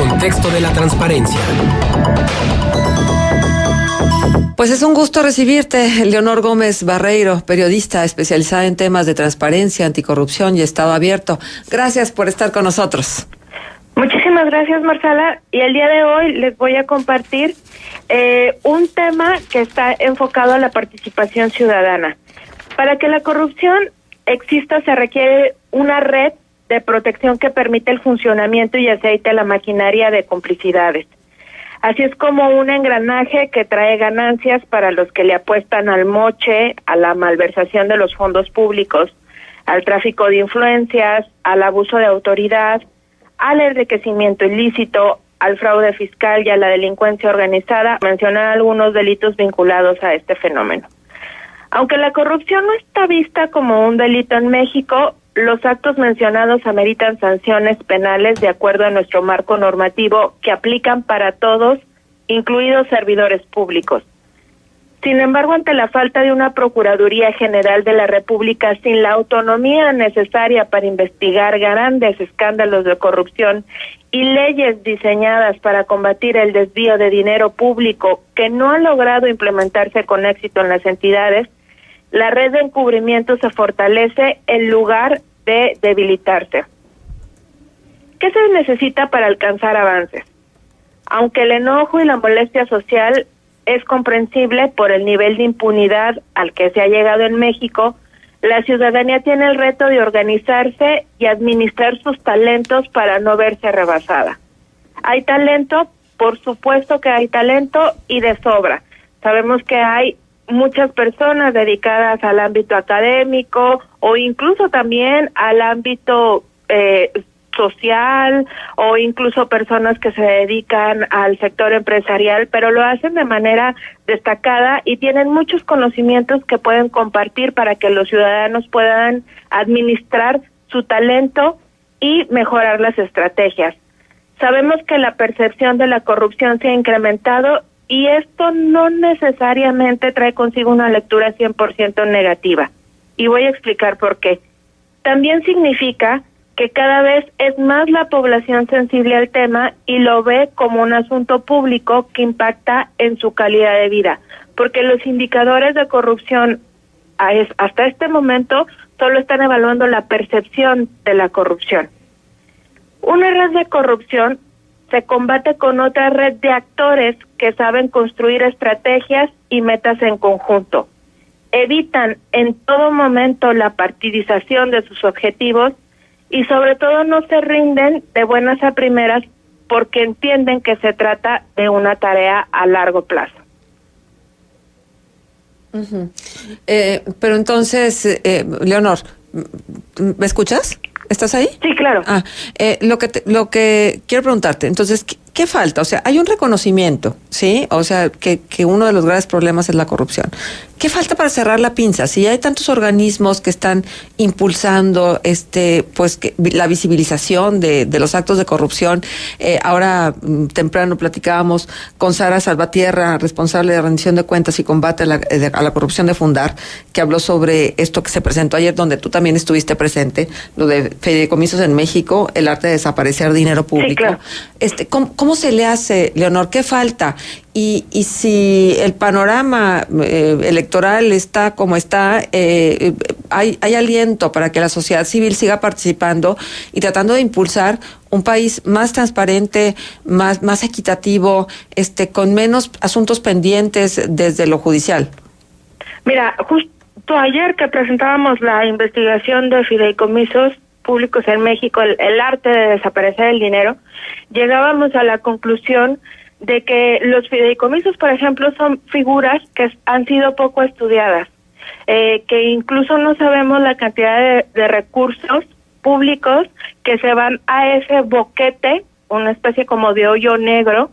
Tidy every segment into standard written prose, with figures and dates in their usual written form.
contexto de la transparencia. Pues es un gusto recibirte, Leonor Gómez Barreiro, periodista especializada en temas de transparencia, anticorrupción y Estado abierto. Gracias por estar con nosotros. Muchísimas gracias, Marcela. Y el día de hoy les voy a compartir un tema que está enfocado a la participación ciudadana. Para que la corrupción exista se requiere una red de protección que permite el funcionamiento y aceite la maquinaria de complicidades. Así es como un engranaje que trae ganancias para los que le apuestan al moche, a la malversación de los fondos públicos, al tráfico de influencias, al abuso de autoridad, al enriquecimiento ilícito, al fraude fiscal y a la delincuencia organizada, mencionar algunos delitos vinculados a este fenómeno. Aunque la corrupción no está vista como un delito en México, los actos mencionados ameritan sanciones penales de acuerdo a nuestro marco normativo que aplican para todos, incluidos servidores públicos. Sin embargo, ante la falta de una Procuraduría General de la República sin la autonomía necesaria para investigar grandes escándalos de corrupción y leyes diseñadas para combatir el desvío de dinero público que no ha logrado implementarse con éxito en las entidades, la red de encubrimiento se fortalece en lugar de debilitarse. ¿Qué se necesita para alcanzar avances? Aunque el enojo y la molestia social es comprensible por el nivel de impunidad al que se ha llegado en México, la ciudadanía tiene el reto de organizarse y administrar sus talentos para no verse rebasada. ¿Hay talento? Por supuesto que hay talento y de sobra. Sabemos que hay muchas personas dedicadas al ámbito académico o incluso también al ámbito social o incluso personas que se dedican al sector empresarial, pero lo hacen de manera destacada y tienen muchos conocimientos que pueden compartir para que los ciudadanos puedan administrar su talento y mejorar las estrategias. Sabemos que la percepción de la corrupción se ha incrementado y esto no necesariamente trae consigo una lectura 100% negativa. Y voy a explicar por qué. También significa que cada vez es más la población sensible al tema y lo ve como un asunto público que impacta en su calidad de vida. Porque los indicadores de corrupción hasta este momento solo están evaluando la percepción de la corrupción. Una red de corrupción se combate con otra red de actores que saben construir estrategias y metas en conjunto. Evitan en todo momento la partidización de sus objetivos y sobre todo no se rinden de buenas a primeras porque entienden que se trata de una tarea a largo plazo. Uh-huh. Pero entonces, Leonor, ¿me escuchas? ¿Estás ahí? Sí, claro. Lo que quiero preguntarte, entonces, ¿qué falta? O sea, hay un reconocimiento, ¿sí? O sea, que uno de los graves problemas es la corrupción. ¿Qué falta para cerrar la pinza? Si hay tantos organismos que están impulsando la visibilización de los actos de corrupción. Ahora temprano platicábamos con Sara Salvatierra, responsable de rendición de cuentas y combate a la corrupción de Fundar, que habló sobre esto que se presentó ayer, donde tú también estuviste presente, lo de fideicomisos en México, el arte de desaparecer dinero público. Sí, claro. ¿Cómo se le hace, Leonor? ¿Qué falta? Y si el panorama electoral está como está, hay aliento para que la sociedad civil siga participando y tratando de impulsar un país más transparente, más equitativo, con menos asuntos pendientes desde lo judicial. Mira, justo ayer que presentábamos la investigación de fideicomisos públicos en México, el arte de desaparecer el dinero, llegábamos a la conclusión de que los fideicomisos, por ejemplo, son figuras que han sido poco estudiadas, que incluso no sabemos la cantidad de recursos públicos que se van a ese boquete, una especie como de hoyo negro,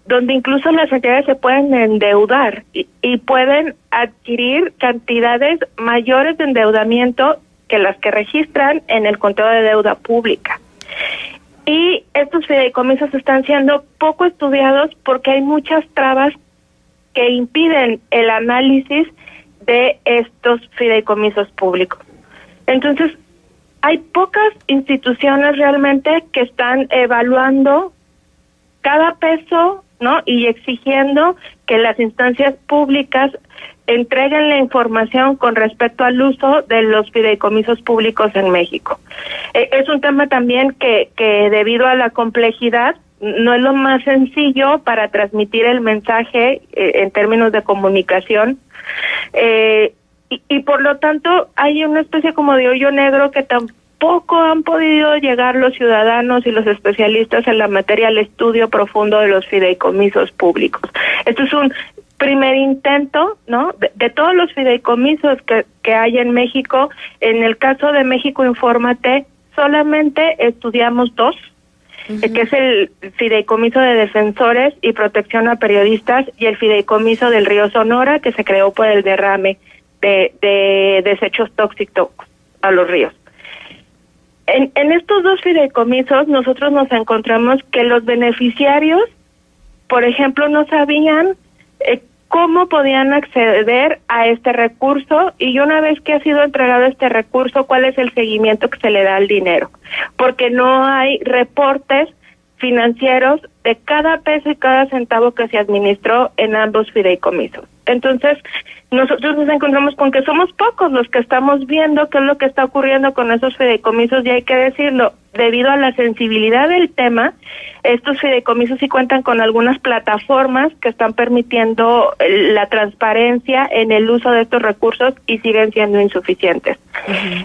donde incluso las entidades se pueden endeudar y pueden adquirir cantidades mayores de endeudamiento que las que registran en el conteo de deuda pública. Y estos fideicomisos están siendo poco estudiados porque hay muchas trabas que impiden el análisis de estos fideicomisos públicos. Entonces, hay pocas instituciones realmente que están evaluando cada peso, ¿no? Y exigiendo que las instancias públicas entreguen la información con respecto al uso de los fideicomisos públicos en México. Es un tema también que debido a la complejidad no es lo más sencillo para transmitir el mensaje en términos de comunicación, y por lo tanto hay una especie como de hoyo negro que tampoco han podido llegar los ciudadanos y los especialistas en la materia al estudio profundo de los fideicomisos públicos. Esto es un primer intento, ¿no? De todos los fideicomisos que hay en México. En el caso de México Infórmate, solamente estudiamos dos, que es el Fideicomiso de Defensores y Protección a Periodistas y el Fideicomiso del Río Sonora, que se creó por el derrame de desechos tóxicos a los ríos. En estos dos fideicomisos nosotros nos encontramos que los beneficiarios, por ejemplo, no sabían cómo podían acceder a este recurso, y una vez que ha sido entregado este recurso, cuál es el seguimiento que se le da al dinero, porque no hay reportes financieros de cada peso y cada centavo que se administró en ambos fideicomisos. Entonces, nosotros nos encontramos con que somos pocos los que estamos viendo qué es lo que está ocurriendo con esos fideicomisos, y hay que decirlo, debido a la sensibilidad del tema, estos fideicomisos sí cuentan con algunas plataformas que están permitiendo la transparencia en el uso de estos recursos y siguen siendo insuficientes.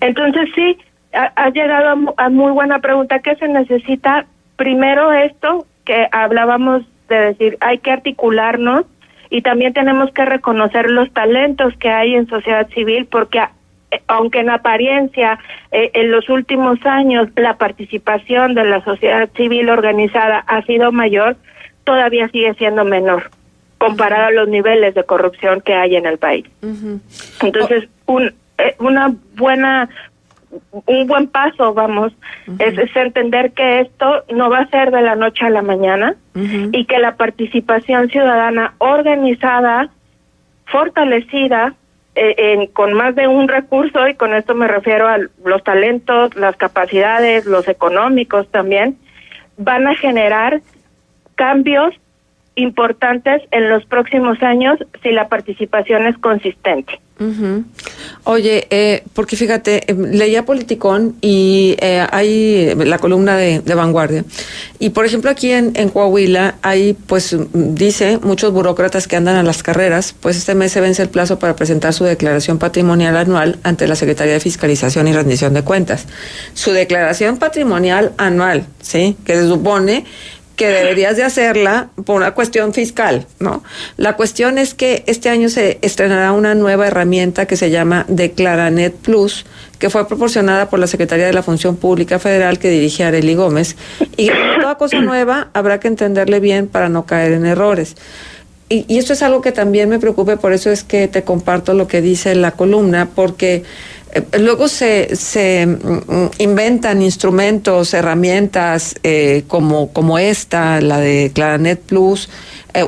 Entonces sí, ha llegado a muy buena pregunta. ¿Qué se necesita? Primero esto que hablábamos de decir, hay que articularnos y también tenemos que reconocer los talentos que hay en sociedad civil, porque aunque en apariencia en los últimos años la participación de la sociedad civil organizada ha sido mayor, todavía sigue siendo menor comparado a los niveles de corrupción que hay en el país. Entonces, un buen paso, vamos, es entender que esto no va a ser de la noche a la mañana, y que la participación ciudadana organizada, fortalecida, con más de un recurso, y con esto me refiero a los talentos, las capacidades, los económicos también, van a generar cambios importantes en los próximos años si la participación es consistente. Oye, porque fíjate, leía Politicón y hay la columna de Vanguardia, y por ejemplo aquí en Coahuila hay, pues dice, muchos burócratas que andan a las carreras, pues este mes se vence el plazo para presentar su declaración patrimonial anual ante la Secretaría de Fiscalización y Rendición de Cuentas. Su declaración patrimonial anual, ¿sí? Que se supone que deberías de hacerla por una cuestión fiscal, ¿no? La cuestión es que este año se estrenará una nueva herramienta que se llama Declaranet Plus, que fue proporcionada por la Secretaría de la Función Pública Federal que dirige Arely Gómez, y como toda cosa nueva habrá que entenderle bien para no caer en errores. Y esto es algo que también me preocupa, por eso es que te comparto lo que dice la columna, porque luego se inventan instrumentos, herramientas como esta, la de Claranet Plus,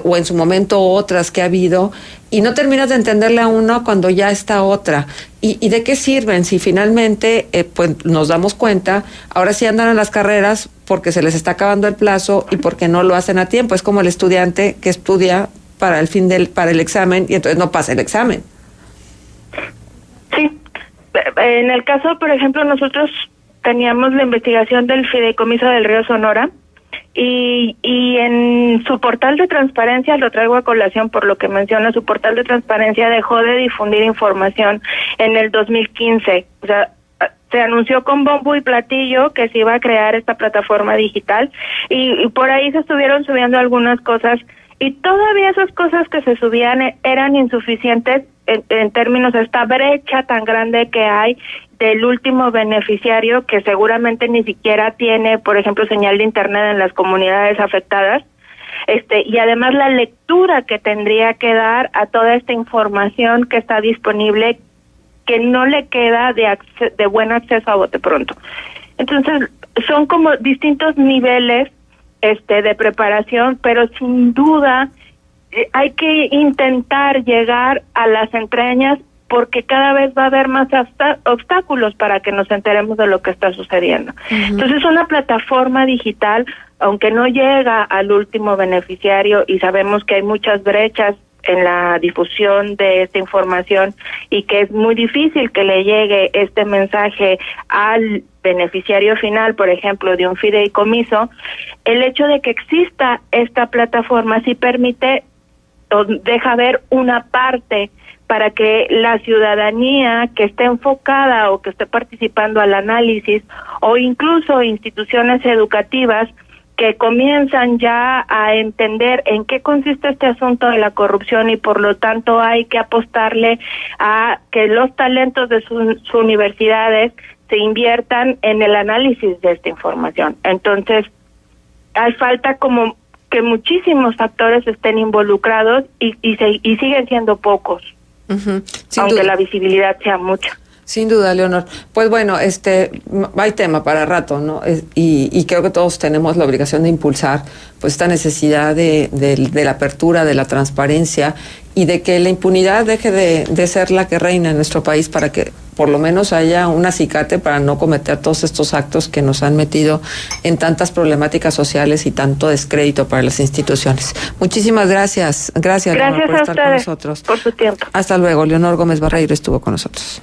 o en su momento otras que ha habido, y no terminas de entenderle a uno cuando ya está otra. ¿Y de qué sirven si finalmente pues nos damos cuenta, ahora sí andan a las carreras porque se les está acabando el plazo y porque no lo hacen a tiempo? Es como el estudiante que estudia para el examen y entonces no pasa el examen. Sí. En el caso, por ejemplo, nosotros teníamos la investigación del Fideicomiso del Río Sonora, y en su portal de transparencia, lo traigo a colación por lo que menciona, su portal de transparencia dejó de difundir información en el 2015. O sea, se anunció con bombo y platillo que se iba a crear esta plataforma digital, y por ahí se estuvieron subiendo algunas cosas, y todavía esas cosas que se subían eran insuficientes en términos de esta brecha tan grande que hay del último beneficiario, que seguramente ni siquiera tiene, por ejemplo, señal de internet en las comunidades afectadas, y además la lectura que tendría que dar a toda esta información que está disponible, que no le queda de buen acceso a bote pronto. Entonces, son como distintos niveles de preparación, pero sin duda hay que intentar llegar a las entrañas porque cada vez va a haber más obstáculos para que nos enteremos de lo que está sucediendo. Entonces, una plataforma digital, aunque no llega al último beneficiario, y sabemos que hay muchas brechas en la difusión de esta información y que es muy difícil que le llegue este mensaje al beneficiario final, por ejemplo, de un fideicomiso, el hecho de que exista esta plataforma sí permite o deja ver una parte para que la ciudadanía que esté enfocada o que esté participando al análisis, o incluso instituciones educativas que comienzan ya a entender en qué consiste este asunto de la corrupción, y por lo tanto hay que apostarle a que los talentos de sus universidades se inviertan en el análisis de esta información. Entonces, hay falta como que muchísimos factores estén involucrados y siguen siendo pocos. Aunque duda. La visibilidad sea mucha. Sin duda, Leonor. Pues bueno, hay tema para rato, ¿no? Y creo que todos tenemos la obligación de impulsar pues esta necesidad de la apertura, de la transparencia y de que la impunidad deje de ser la que reina en nuestro país, para que por lo menos haya un acicate para no cometer todos estos actos que nos han metido en tantas problemáticas sociales y tanto descrédito para las instituciones. Muchísimas gracias. Gracias, Leonor, por estar con nosotros. Por su tiempo. Hasta luego. Leonor Gómez Barreiro estuvo con nosotros.